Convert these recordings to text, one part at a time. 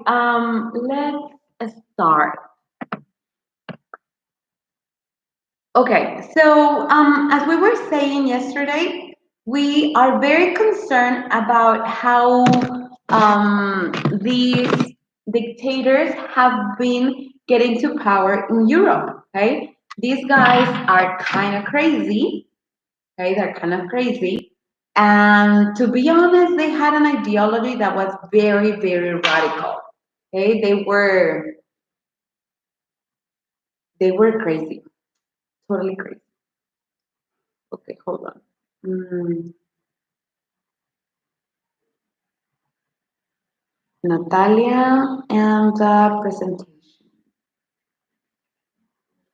let's start. Okay, so as we were saying yesterday, we are very concerned about how these dictators have been getting to power in Europe. Okay, these guys are kind of crazy. Okay, they're kind of crazy, and to be honest, they had an ideology that was very, very radical. Okay, they were crazy, totally crazy. Okay, hold on. Mm, Natalia and the presentation.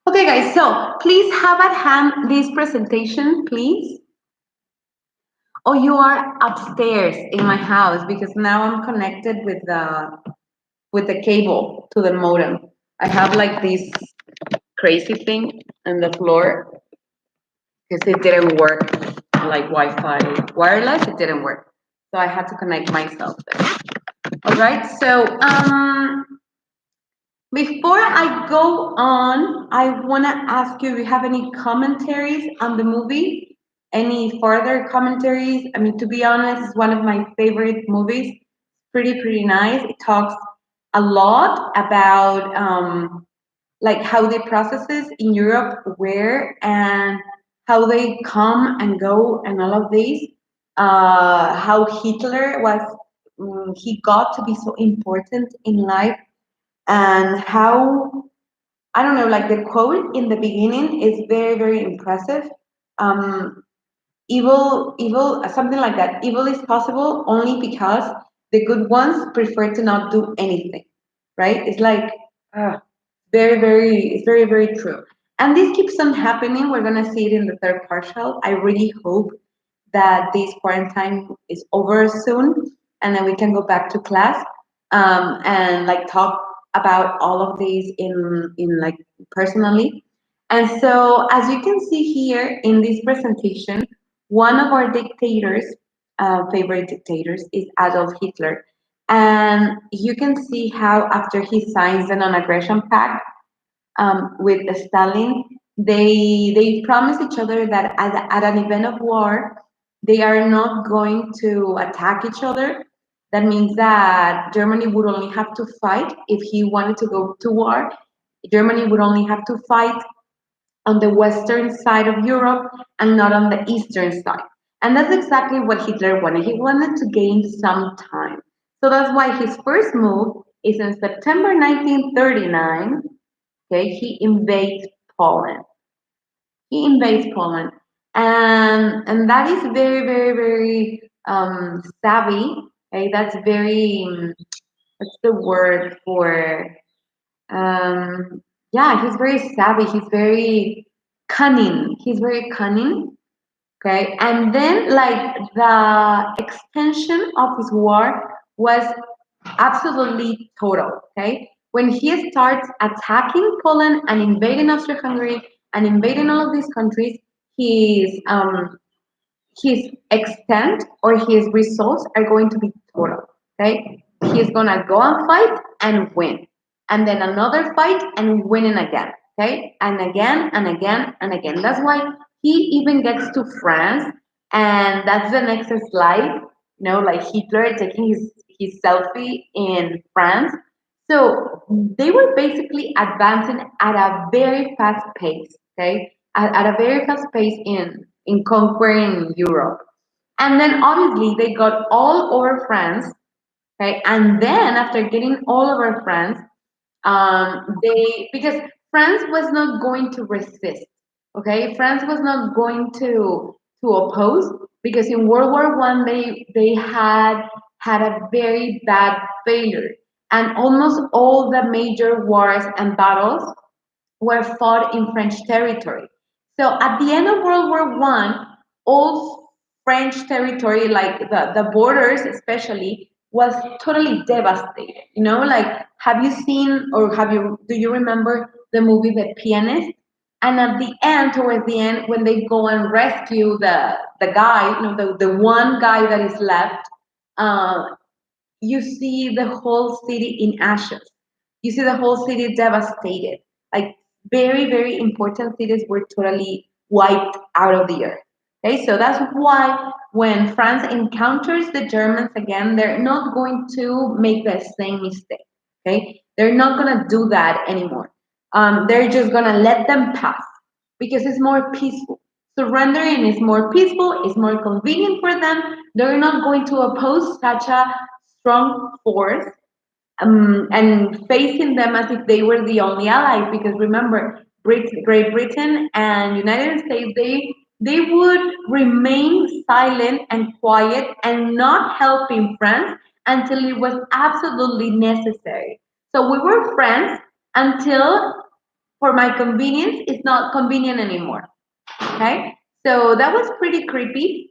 Okay, guys, so please have at hand this presentation, please. Oh, you are upstairs in my house because now I'm connected with the cable to the modem. I have like this crazy thing on the floor because it didn't work like Wi-Fi wireless. It didn't work, so I had to connect myself there. All right, so before I go on, I want to ask you if you have any commentaries on the movie, any further commentaries. I mean, to be honest, it's one of my favorite movies. Pretty nice. It talks a lot about like how the processes in Europe were and how they come and go and all of these. How Hitler was, he got to be so important in life, and how, I don't know, like the quote in the beginning is very, very impressive. Um, evil, something like that. Evil is possible only because the good ones prefer to not do anything, right? It's like uh, it's very, very true. And this keeps on happening. We're gonna see it in the third partial. I really hope that this quarantine is over soon, and then we can go back to class and like talk about all of these in like personally. And so, as you can see here in this presentation, one of our dictators, favorite dictators, is Adolf Hitler. And you can see how after he signs the non-aggression pact with Stalin, they promise each other that at an event of war, they are not going to attack each other. That means that Germany would only have to fight if he wanted to go to war. Germany would only have to fight on the western side of Europe and not on the eastern side. And that's exactly what Hitler wanted. He wanted to gain some time. So that's why his first move is in September 1939. Okay, he invades Poland. He invades Poland, and that is very, very, very savvy. Okay, that's very what's the word for yeah, he's very savvy. He's very cunning. He's very cunning. Okay, and then like the extension of his war was absolutely total. Okay, when he starts attacking Poland and invading Austria-Hungary and invading all of these countries, his um, his extent or his results are going to be total. Okay, he's gonna go and fight and win, and then another fight and winning again. Okay, and again and again and again. That's why he even gets to France, and that's the next slide. You know, like Hitler taking his selfie in France. So they were basically advancing at a very fast pace. Okay, at a very fast pace in conquering Europe. And then obviously they got all over France, okay? And then after getting all over France, they because France was not going to resist, okay? France was not going to oppose because in World War I they had a very bad failure, and almost all the major wars and battles were fought in French territory. So at the end of World War I, all French territory, like the borders especially, was totally devastated. You know, like have you seen or do you remember the movie The Pianist? And at the end, towards the end, when they go and rescue the guy, you know, the one guy that is left, uh, you see the whole city in ashes. You see the whole city devastated. Like very, very important cities were totally wiped out of the earth. Okay, so that's why when France encounters the Germans again, they're not going to make the same mistake. Okay, they're not gonna do that anymore. They're just gonna let them pass because it's more peaceful. Surrendering is more peaceful, it's more convenient for them. They're not going to oppose such a strong force and facing them as if they were the only allies. Because remember, Great Britain and United States, they would remain silent and quiet and not helping France until it was absolutely necessary. So we were friends until, for my convenience, it's not convenient anymore. Okay, so that was pretty creepy,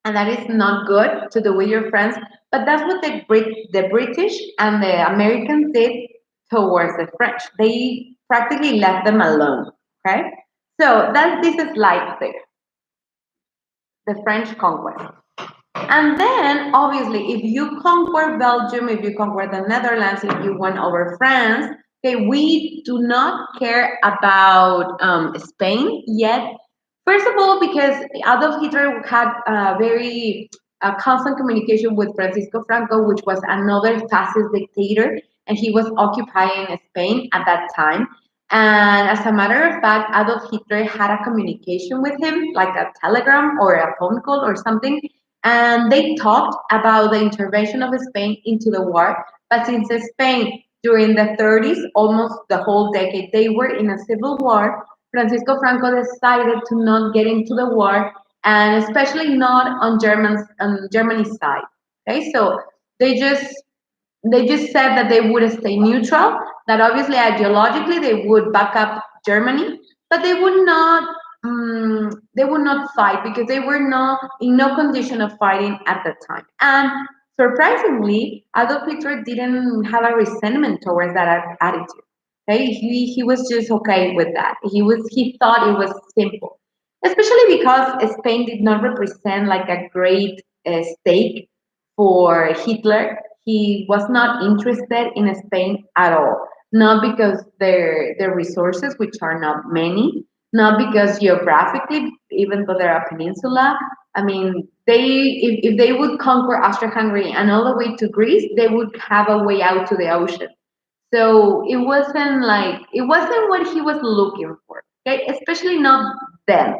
and that is not good to do with your friends. But that's what the British and the Americans did towards the French. They practically left them alone. Okay, so that's this slide there, the French conquest. And then, obviously, if you conquer Belgium, if you conquer the Netherlands, if you won over France, okay, we do not care about Spain yet. First of all, because Adolf Hitler had a very constant communication with Francisco Franco, which was another fascist dictator, and he was occupying Spain at that time. And as a matter of fact, Adolf Hitler had a communication with him, like a telegram or a phone call or something, and they talked about the intervention of Spain into the war. But since Spain during the 30s, almost the whole decade, they were in a civil war, Francisco Franco decided to not get into the war, and especially not on Germany's side. Okay, so they just they just said that they would stay neutral, that obviously ideologically they would back up Germany, but they would not fight because they were not in no condition of fighting at the time. And surprisingly, Adolf Hitler didn't have a resentment towards that attitude. Okay, he was just okay with that. He thought it was simple, especially because Spain did not represent like a great stake for Hitler. He was not interested in Spain at all. Not because their resources, which are not many, not because geographically, even though they're a peninsula, I mean, if they would conquer Austria-Hungary and all the way to Greece, they would have a way out to the ocean. So it wasn't what he was looking for. Okay, especially not then.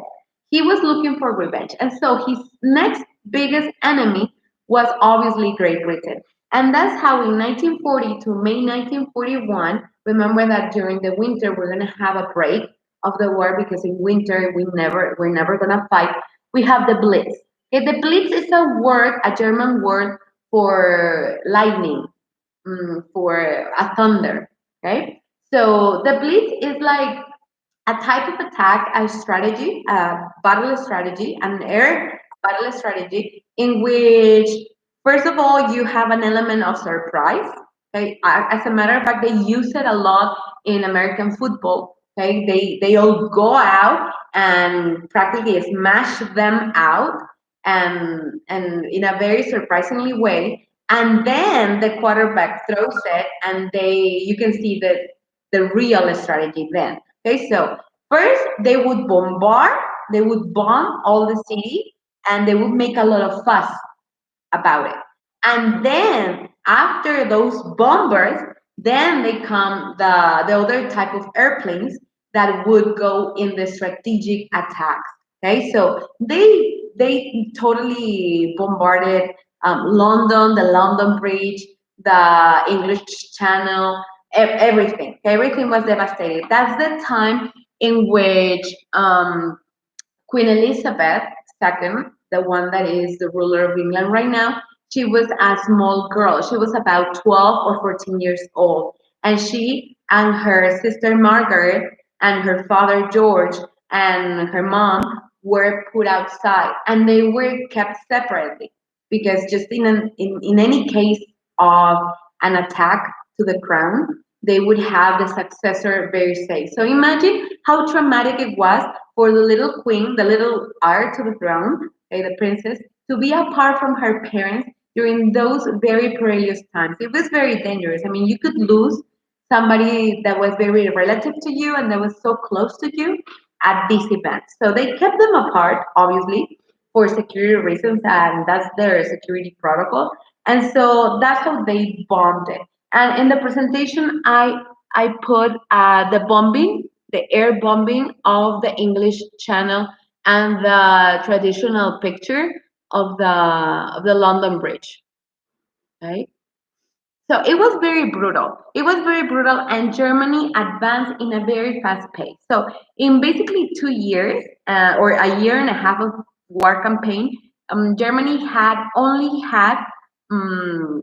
He was looking for revenge, and so his next biggest enemy was obviously Great Britain. And that's how in 1940 to May 1941, remember that during the winter we're gonna have a break of the war because in winter we're never gonna fight. We have the Blitz. Okay, the Blitz is a German word for lightning, for a thunder. Okay, so the Blitz is like a type of attack, a strategy, a battle strategy, an air battle strategy, in which, first of all, you have an element of surprise. Okay, as a matter of fact, they use it a lot in American football. Okay, they all go out and practically smash them out, and in a very surprisingly way. And then the quarterback throws it, and you can see the real strategy then. Okay, so first they would they would bomb all the city, and they would make a lot of fuss about it. And then after those bombers, then they come the other type of airplanes that would go in the strategic attacks. Okay, so they totally bombarded London, the London Bridge, the English Channel, everything. Everything was devastated. That's the time in which Queen Elizabeth II, the one that is the ruler of England right now, she was a small girl. She was about 12 or 14 years old. And she and her sister Margaret and her father George and her mom were put outside, and they were kept separately because just in any case of an attack to the crown, they would have the successor very safe. So imagine how traumatic it was for the little queen, the little heir to the throne, okay, the princess, to be apart from her parents during those very perilous times. It was very dangerous. I mean, you could lose somebody that was very relative to you and that was so close to you at these events. So they kept them apart, obviously, for security reasons, and that's their security protocol. And so that's how they bombed it. And in the presentation, I put the bombing, the air bombing of the English Channel and the traditional picture of the London Bridge, right? So it was very brutal. It was very brutal, and Germany advanced in a very fast pace. So in basically 2 years or a year and a half of war campaign, Germany had only had um,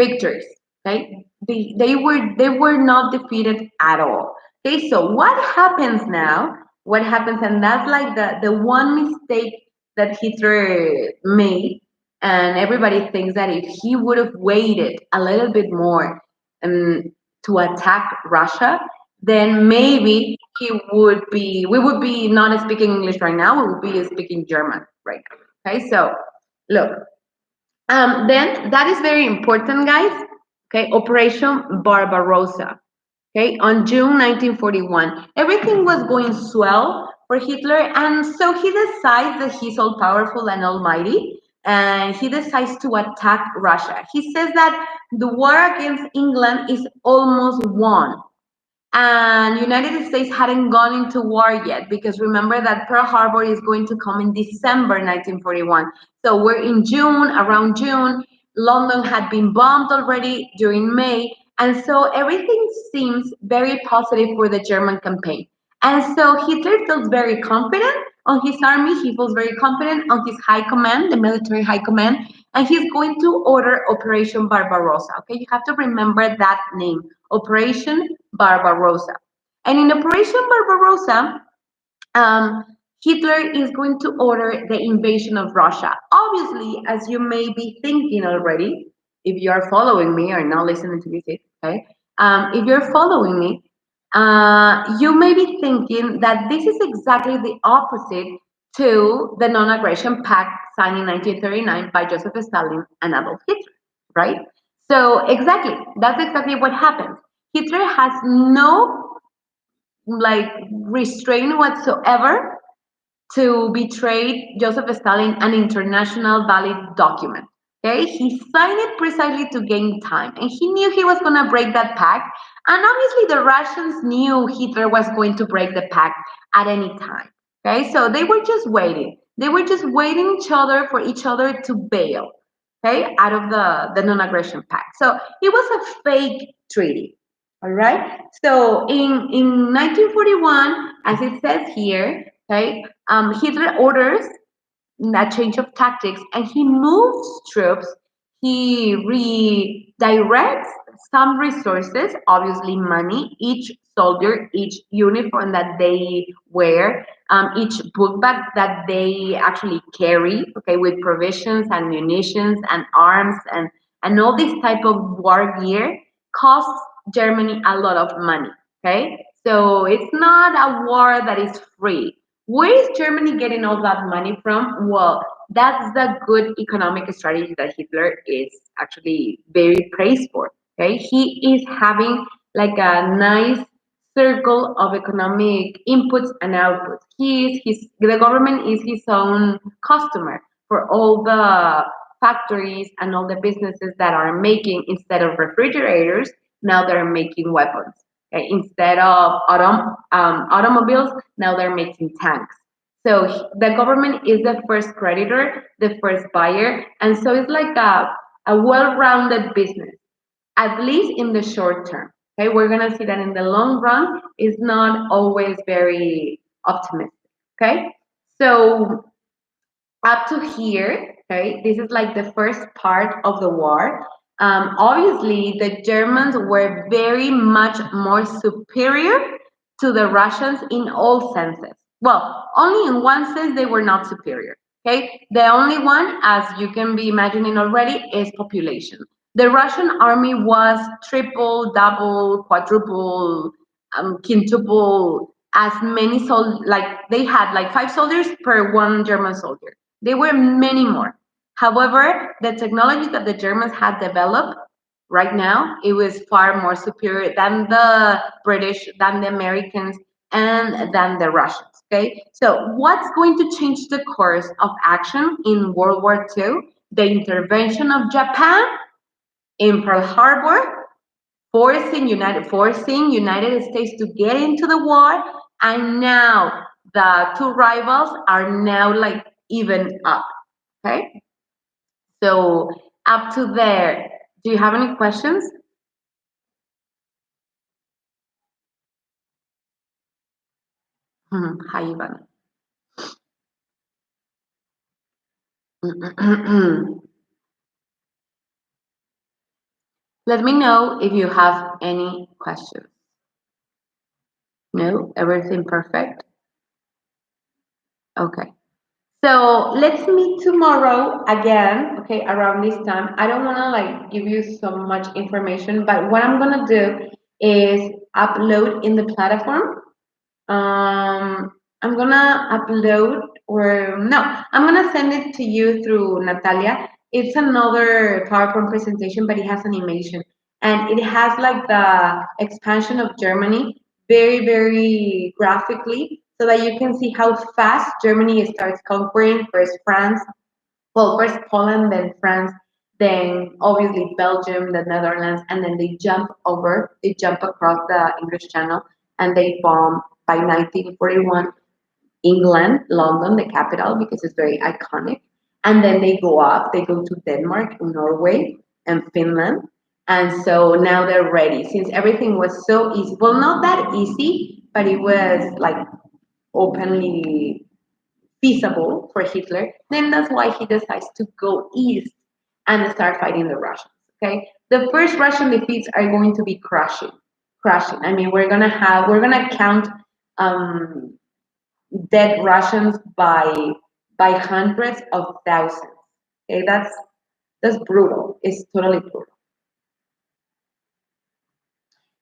victories. Okay, they were not defeated at all. Okay, so what happens now? What happens, and that's like the one mistake that Hitler made, and everybody thinks that if he would have waited a little bit more um, to attack Russia, then maybe we would be not speaking English right now. We would be speaking German right now. Okay, so look, then that is very important, guys. Okay, Operation Barbarossa. Okay, on June 1941, everything was going swell for Hitler, and so he decides that he's all powerful and almighty, and he decides to attack Russia. He says that the war against England is almost won, and United States hadn't gone into war yet, because remember that Pearl Harbor is going to come in December 1941. So we're in June, around June. London had been bombed already during May, and so everything seems very positive for the German campaign. And so Hitler feels very confident on his army. He feels very confident on his high command, the military high command, and he's going to order Operation Barbarossa. Okay, you have to remember that name, Operation Barbarossa. And in Operation Barbarossa, um, Hitler is going to order the invasion of Russia. Obviously, as you may be thinking already, if you are following me or not listening to music, okay? If you're following me, you may be thinking that this is exactly the opposite to the Non-Aggression Pact signed in 1939 by Joseph Stalin and Adolf Hitler, right? So exactly, that's exactly what happens. Hitler has no like restraint whatsoever to betray Joseph Stalin an international valid document. Okay, he signed it precisely to gain time, and he knew he was going to break that pact. And obviously, the Russians knew Hitler was going to break the pact at any time. Okay, so they were just waiting. They were just waiting each other to bail. Okay, out of the non-aggression pact. So it was a fake treaty. All right. So in 1941, as it says here, okay, Hitler orders a change of tactics, and he moves troops. He redirects some resources, obviously money, each soldier, each uniform that they wear, each book bag that they actually carry, okay, with provisions and munitions and arms and all this type of war gear costs Germany a lot of money. Okay, so it's not a war that is free. Where is Germany getting all that money from? Well, that's the good economic strategy that Hitler is actually very praised for. Okay, he is having like a nice circle of economic inputs and outputs. The government is his own customer for all the factories and all the businesses that are making, instead of refrigerators, now they're making weapons. Okay? Instead of automobiles, now they're making tanks. So the government is the first creditor, the first buyer, and so it's like a well-rounded business, at least in the short term. Okay, we're gonna see that in the long run is not always very optimistic. Okay, so up to here, okay, this is like the first part of the war. Obviously, the Germans were very much more superior to the Russians in all senses. Well, only in one sense they were not superior. Okay, the only one, as you can be imagining already, is population. The Russian army was triple, double, quadruple, quintuple as many like they had like 5 soldiers per one German soldier. There were many more. However, the technology that the Germans had developed right now, it was far more superior than the British, than the Americans, and than the Russians. Okay, so what's going to change the course of action in World War II? The intervention of Japan in Pearl Harbor, forcing United States to get into the war, and now the two rivals are now like even up. Okay, so up to there, do you have any questions? Hi, Ivan. Let me know if you have any questions. No, everything perfect. Okay. So let's meet tomorrow again, okay, around this time. I don't want to like give you so much information, but what I'm gonna do is upload in the platform. I'm gonna upload, or no, I'm gonna send it to you through Natalia. It's another PowerPoint presentation, but it has animation and it has like the expansion of Germany very, very graphically, so that you can see how fast Germany starts conquering first France, well, first Poland, then France, then obviously Belgium, the Netherlands, and then they jump across the English Channel, and they bomb by 1941 England, London, the capital, because it's very iconic. And then they go up, they go to Denmark, Norway, and Finland. And so now they're ready. Since everything was so easy, well, not that easy, but it was like openly feasible for Hitler, then that's why he decides to go east and start fighting the Russians. Okay, the first Russian defeats are going to be crushing. I mean, we're gonna count um, dead Russians by hundreds of thousands. Okay, that's brutal. It's totally brutal.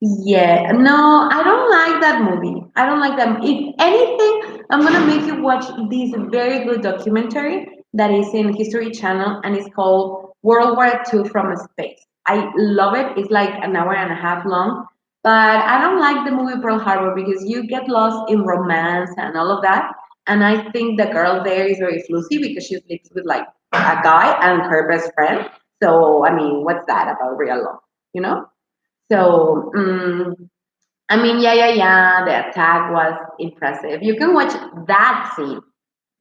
Yeah, no, I don't like that movie. I don't like them. If anything, I'm gonna make you watch this very good documentary that is in History Channel, and it's called World War II from Space. I love it. It's like an hour and a half long, but I don't like the movie Pearl Harbor because you get lost in romance and all of that. And I think the girl there is very flusy because she sleeps with like a guy and her best friend. So I mean, what's that about real love? You know? So, I mean, yeah. The attack was impressive. You can watch that scene,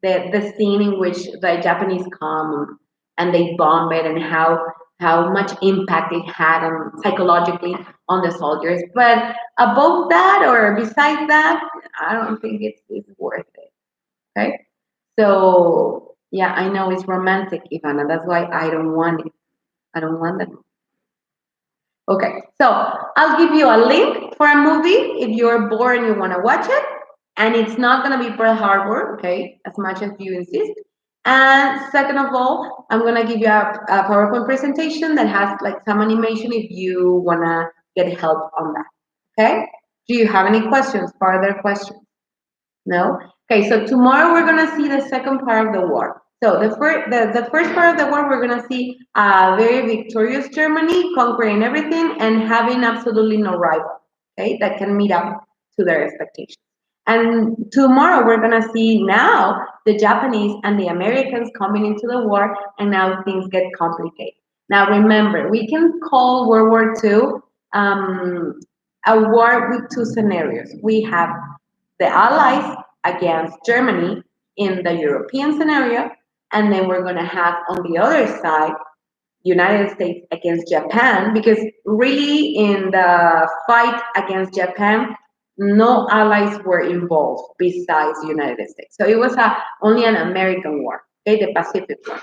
the scene in which the Japanese come and they bomb it, and how much impact it had on psychologically on the soldiers. But above that or besides that, I don't think it's worth it. Okay. So yeah, I know it's romantic, Ivana. That's why I don't want it. I don't want that. Okay, so I'll give you a link for a movie if you're bored and you want to watch it. And it's not going to be Pearl Harbor, okay, as much as you insist. And second of all, I'm going to give you a PowerPoint presentation that has like some animation if you want to get help on that. Okay? Do you have any questions, further questions? No? Okay, so tomorrow we're gonna see the second part of the war. So the first part of the war, we're gonna see a very victorious Germany conquering everything and having absolutely no rival, okay, that can meet up to their expectations. And tomorrow we're gonna see now the Japanese and the Americans coming into the war, and now things get complicated. Now remember, we can call World War II a war with two scenarios. We have the Allies against Germany in the European scenario, and then we're going to have on the other side United States against Japan, because really in the fight against Japan, no allies were involved besides the United States. So it was only an American war, okay, the Pacific War.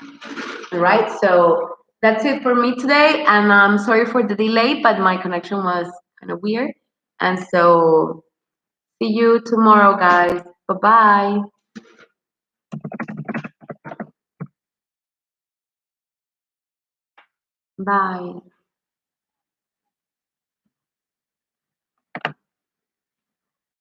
All right, so that's it for me today, and I'm sorry for the delay, but my connection was kind of weird, and so see you tomorrow, guys. Bye-bye. Bye.